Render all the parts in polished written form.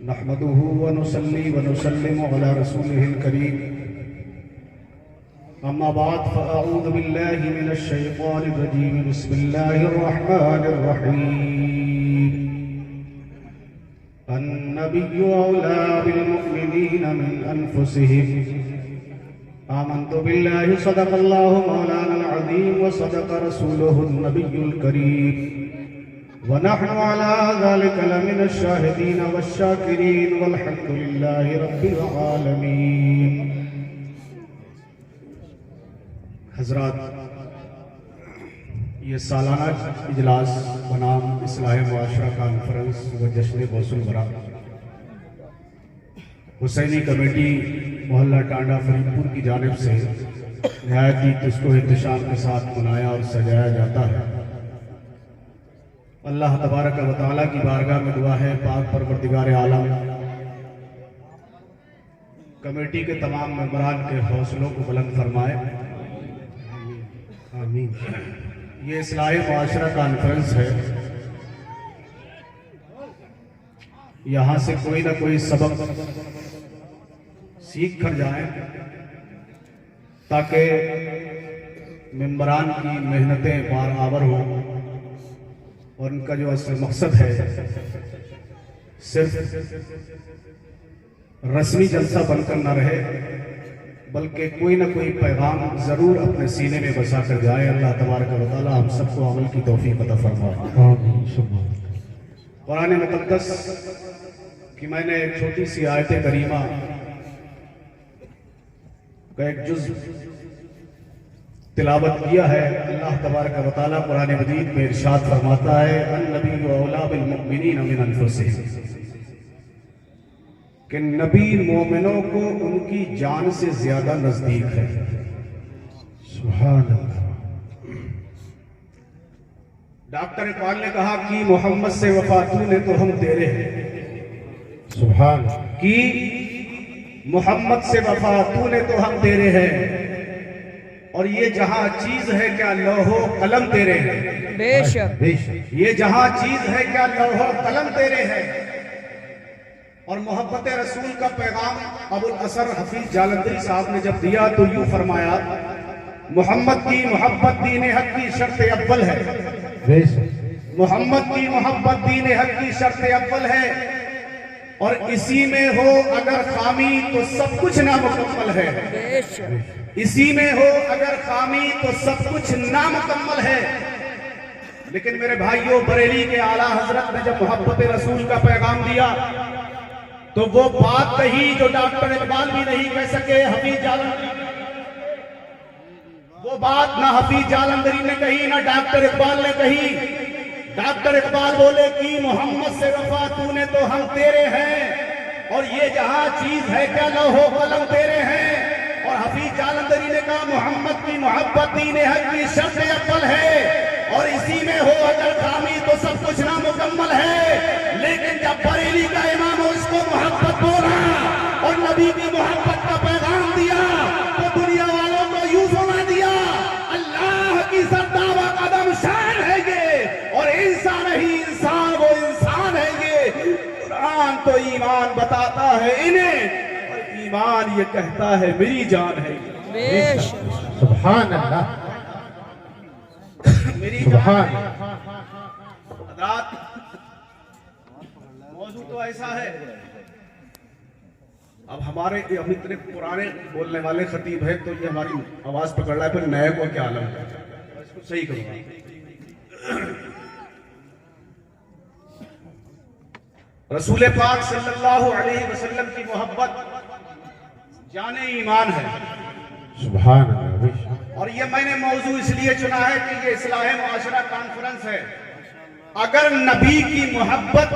نحمده ونصلي ونسلم على رسوله الكريم أما بعد فأعوذ بالله من الشيطان الرجيم بسم الله الرحمن الرحيم النبي أولى بالمؤمنين من أنفسهم آمنت بالله صدق الله مولانا العظيم وصدق رسوله النبي الكريم ونحن على ذلك لمن الشاهدين والشاكرين والحمد لله رب العالمين. حضرات، یہ سالانہ اجلاس بنام اصلاح معاشرہ کانفرنس و جشن غوث الورا حسینی کمیٹی محلہ ٹانڈا فریدپور کی جانب سے نہایت ہی تشک و احتشام کے ساتھ منایا اور سجایا جاتا ہے. اللہ تبارک و تعالیٰ کی بارگاہ میں دعا ہے پاک پروردگار عالم کمیٹی کے تمام ممبران کے حوصلوں کو بلند فرمائے. آمین. یہ اصلاح معاشرہ کانفرنس ہے. یہاں سے کوئی نہ کوئی سبق سیکھ کر جائیں تاکہ ممبران کی محنتیں بارآور ہوں اور ان کا جو اصل مقصد ہے صرف رسمی جلسہ بن کر نہ رہے بلکہ کوئی نہ کوئی پیغام ضرور اپنے سینے میں بسا کر جائے. اللہ تبارک و تعالی ہم سب کو عمل کی توفیق عطا فرمائے. قرآن مقدس کی میں نے ایک چھوٹی سی آیت کریمہ کا ایک جزء تلاوت کیا ہے. اللہ تبارک و تعالی قرآن مجید میں ارشاد فرماتا ہے النبی اولی بالمؤمنین من انفسہم کہ نبی مومنوں کو ان کی جان سے زیادہ نزدیک ہے. سبحان اللہ. ڈاکٹر اقبال نے کہا کہ محمد سے وفا تو نے تو ہم تیرے ہیں. سبحان. کہ محمد سے وفا تو نے تو ہم تیرے ہیں اور یہ جہاں چیز ہے کیا لوح و قلم تیرے ہیں. بے شک. یہ جہاں چیز ہے کیا لوح و قلم تیرے ہیں. اور محبت رسول کا پیغام ابو الاثر حفیظ جالندری صاحب نے جب دیا تو یوں فرمایا محمد کی محبت دین حق کی شرط اول ہے. محمد کی محبت دین حق کی شرط اول ہے اور اسی میں ہو اگر خامی تو سب کچھ نامکمل ہے. اسی میں ہو اگر خامی تو سب کچھ نامکمل ہے. لیکن میرے بھائیوں، بریلی کے اعلیٰ حضرت نے جب محبت رسول کا پیغام دیا تو وہ بات کہی جو ڈاکٹر اقبال بھی نہیں کہہ سکے. حفیظ جالندری وہ بات نہ حفیظ جالندری نے کہی نہ ڈاکٹر اقبال نے کہی. ڈاکٹر اقبال بولے کہ محمد سے وفا تو نے تو ہم تیرے ہیں اور یہ جہاں چیز ہے کیا لوح و قلم تیرے ہیں. اور حفیظ جالندری نے کہا محمد کی محبت دین حق کی شرط اول ہے اور اسی میں ہو اگر خامی تو سب کچھ نامکمل ہے. لیکن جب بریلی کا امام اس کو محبت بولا اور نبی کی محبت کا پیغام دیا تو دنیا والوں کو یوں سنا دیا اللہ کی سرداوا قدم شان ہے یہ اور انسان ہی انسان وہ انسان ہے یہ. قرآن تو ایمان بتاتا ہے انہیں اور ایمان یہ کہتا ہے میری جان ہے. سبحان اللہ. میری جان. حضرات، موضوع تو ایسا ہے. اب ہمارے ہم اتنے پرانے بولنے والے خطیب ہیں تو یہ ہماری آواز پکڑ رہا ہے پھر نئے کو کیا عالم ہے. اس کو صحیح کروں گا. رسول پاک صلی اللہ علیہ وسلم کی محبت جان ایمان ہے. سبحان اللہ. اور یہ میں نے موضوع اس لیے چنا ہے کہ یہ اصلاح معاشرہ کانفرنس ہے. اگر نبی کی محبت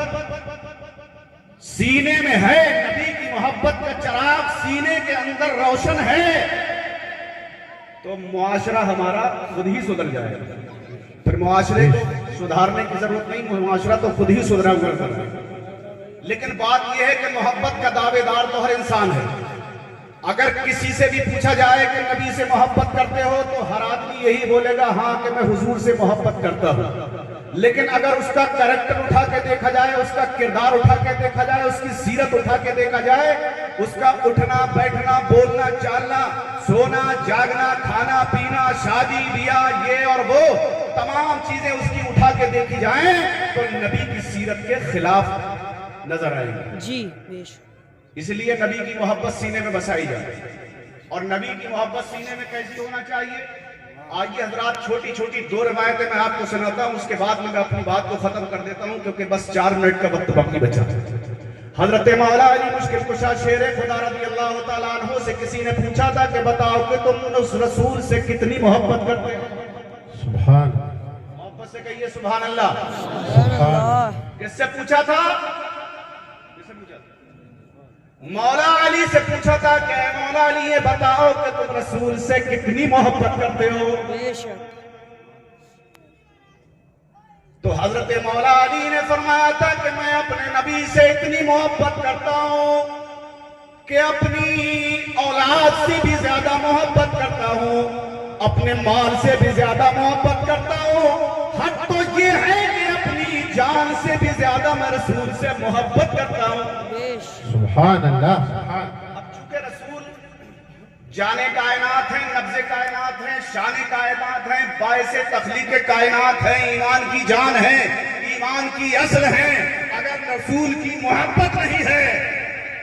سینے میں ہے، نبی کی محبت کا چراغ سینے کے اندر روشن ہے تو معاشرہ ہمارا خود ہی سدھر جائے گا. پھر معاشرے کو سدھارنے کی ضرورت نہیں، معاشرہ تو خود ہی سدھرا ہوا ہے. لیکن بات یہ ہے کہ محبت کا دعوے دار تو ہر انسان ہے. اگر کسی سے بھی پوچھا جائے کہ نبی سے محبت کرتے ہو تو ہر آدمی یہی بولے گا ہاں کہ میں حضور سے محبت کرتا ہوں. لیکن اگر اس کا کریکٹر اٹھا کے دیکھا جائے، اس کا کردار اٹھا کے دیکھا جائے، اس کی سیرت اٹھا کے دیکھا جائے، اس کا اٹھنا بیٹھنا بولنا چالنا سونا جاگنا کھانا پینا شادی بیاہ یہ اور وہ تمام چیزیں اس کی اٹھا کے دیکھی جائیں تو نبی کی سیرت کے خلاف نظر آئے گی جی بیش اس لیے نبی کی محبت سینے میں بسائی جائے اور نبی کی محبت سینے میں کیسی ہونا چاہیے آئیے حضرات چھوٹی چھوٹی 2 روایتیں میں آپ کو سناتا ہوں اس کے بعد میں اپنی بات کو ختم کر دیتا ہوں کیونکہ بس 4 منٹ کا وقت باقی بچا حضرت مولا علی مشکل کشا شیر خدا رضی اللہ تعالیٰ عنہ سے کسی نے پوچھا تھا کہ بتاؤ کہ تم اس رسول سے کتنی محبت کرتے ہو سبحان محبت سے کہیے سبحان اللہ سبحان اللہ کس سے پوچھا تھا مولا علی سے پوچھا تھا کہ اے مولا علی یہ بتاؤ کہ تم رسول سے کتنی محبت کرتے ہو بے شک تو حضرت مولا علی نے فرمایا تھا کہ میں اپنے نبی سے اتنی محبت کرتا ہوں کہ اپنی اولاد سے بھی زیادہ محبت کرتا ہوں اپنے مال سے بھی زیادہ محبت کرتا ہوں حد تو یہ ہے کہ اپنی جان سے بھی زیادہ میں رسول سے محبت کرتا ہوں بیش سبحان اللہ اب چونکہ رسول جانے کائنات ہیں نبض کائنات ہیں شان کائنات ہیں باعث تخلیق کائنات ہیں ایمان کی جان ہے ایمان کی اصل ہے اگر رسول کی محبت نہیں ہے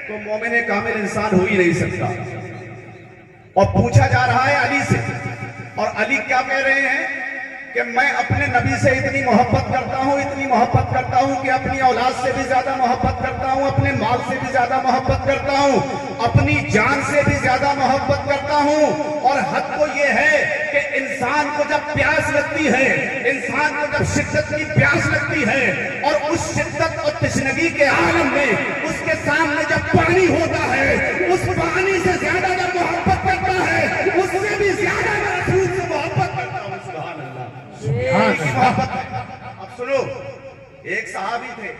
تو مومن کامل انسان ہو ہی نہیں سکتا اور پوچھا جا رہا ہے علی سے اور علی کیا کہہ رہے ہیں کہ میں اپنے نبی سے اتنی محبت کرتا ہوں کہ اپنی اولاد سے بھی زیادہ محبت کرتا ہوں اپنے مال سے بھی زیادہ محبت کرتا ہوں اپنی جان سے بھی زیادہ محبت کرتا ہوں اور حد کو یہ ہے کہ انسان کو جب پیاس لگتی ہے انسان کو جب شدت کی پیاس لگتی ہے اور اس شدت اور تشنگی کے عالم میں اس کے سامنے جب پانی ہوتا ہے اس پانی سے زیادہ جب محبت کرتا ہے اس سے بھی زیادہ میں رسول سے محبت کرتا ہوں سبحان اللہ اب سنو ایک صحابی تھے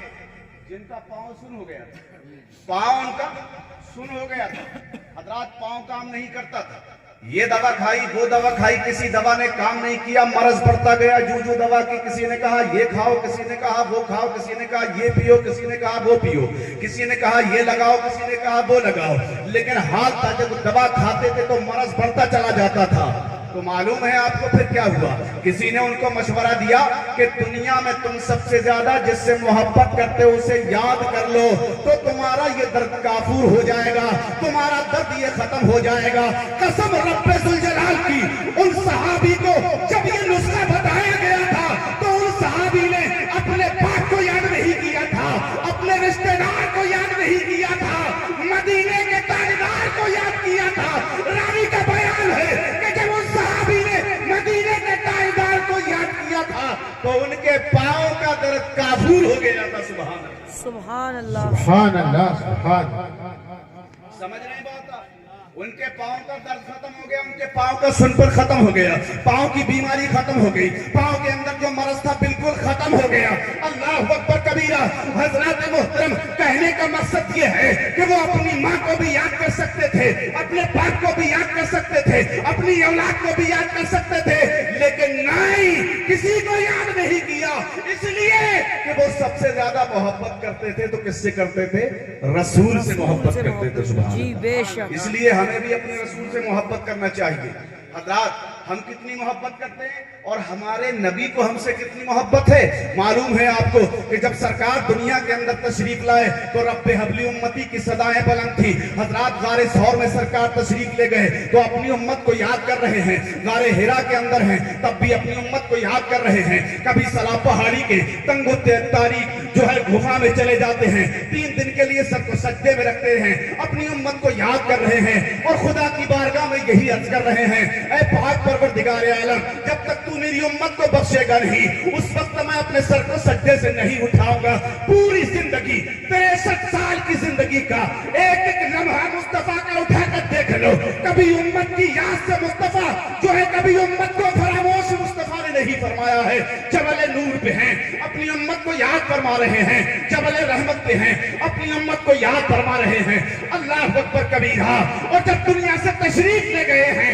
جن کا پاؤں سن ہو گیا تھا پاؤں ان کا سن ہو گیا تھا حضرات پاؤں کام نہیں کرتا تھا یہ دوا کھائی وہ دوا کھائی کسی دوا نے کام نہیں کیا مرض بڑھتا گیا جو دوا کی کسی نے کہا یہ کھاؤ کسی نے کہا وہ کھاؤ کسی نے کہا یہ پیو کسی نے کہا وہ پیو کسی نے کہا یہ لگاؤ کسی نے کہا وہ لگاؤ لیکن حال تھا جب دوا کھاتے تھے تو مرض بڑھتا چلا جاتا تھا تو معلوم ہے آپ کو پھر کیا ہوا کسی نے ان کو مشورہ دیا کہ دنیا میں تم سب سے زیادہ جس سے محبت کرتے ہو اسے یاد کر لو تو تمہارا یہ درد کافور ہو جائے گا تمہارا درد یہ ختم ہو جائے گا قسم رب ذوالجلال کی ان صحابی کو جب یہ نسخہ بتایا گیا تھا تو ان صحابی نے اپنے پاک کو یاد نہیں کیا تھا اپنے رشتہ دار کو یاد نہیں کیا تھا مدینے کے تاجدار کو یاد کیا تھا راوی کا بیان ہے کہ جب ان صحابی نے مدینے کے تاجدار کو یاد کیا تھا تو ان کے پاؤں کا درد کافور ہو گیا تھا سبحان اللہ سبحان اللہ سبحان سمجھ رہے ہیں بات ان کے پاؤں کا درد ختم ہو گیا ان کے پاؤں کا سن پر ختم ہو گیا پاؤں کی بیماری ختم ہو گئی پاؤں کے اندر جو مرض تھا بالکل ختم ہو گیا اللہ اکبر کبیرہ حضرات محترم کہنے کا مقصد یہ ہے کہ وہ اپنی ماں کو بھی یاد کر سکتے تھے اپنے باپ کو بھی یاد کر سکتے تھے اپنی اولاد کو بھی یاد کر سکتے تھے لیکن نہیں کسی کو یاد نہیں کیا اس لیے کہ وہ سب سے زیادہ محبت کرتے تھے تو کس سے کرتے تھے رسول سے محبت کرتے تھے سبحان جی بے شک اس لیے ہمیں بھی اپنے رسول سے محبت کرنا چاہیے حضرات ہم کتنی محبت کرتے ہیں اور ہمارے نبی کو ہم سے کتنی محبت ہے معلوم ہے آپ کو کہ جب سرکار دنیا کے اندر تشریف لائے تو رب حبلی امتی کی صدایں بلند تھی حضرات غار ثور میں سرکار تشریف لے گئے تو اپنی امت کو یاد کر رہے ہیں غار حرا کے اندر ہیں تب بھی اپنی امت کو یاد کر رہے ہیں کبھی سلا پہاڑی کے تنگ و تاریک جو ہے گفا میں چلے جاتے ہیں 3 دن کے لیے سب کو سجدے میں رکھتے ہیں اپنی امت کو یاد کر رہے ہیں اور خدا کی بارگاہ میں یہی عرض کر رہے ہیں اے پاک پروردگار عالم جب تک تو میری امت کو بخشے گا نہیں اس وقت میں اپنے سر کو سجدے سے نہیں اٹھاؤں گا پوری زندگی 63 سال کی زندگی کا ایک ایک لمحہ مصطفیٰ کا اٹھا کر دیکھ لو کبھی امت کی یاد سے مصطفیٰ جو ہے کبھی امت کو فراموش مصطفیٰ نے نہیں فرمایا ہے جبل نور پہ ہیں اپنی امت کو یاد فرما رہے ہیں جبل رحمت پہ ہیں اپنی امت کو یاد فرما رہے ہیں اللہ اکبر کبیرہ اور جب دنیا سے تشریف لے گئے ہیں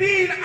3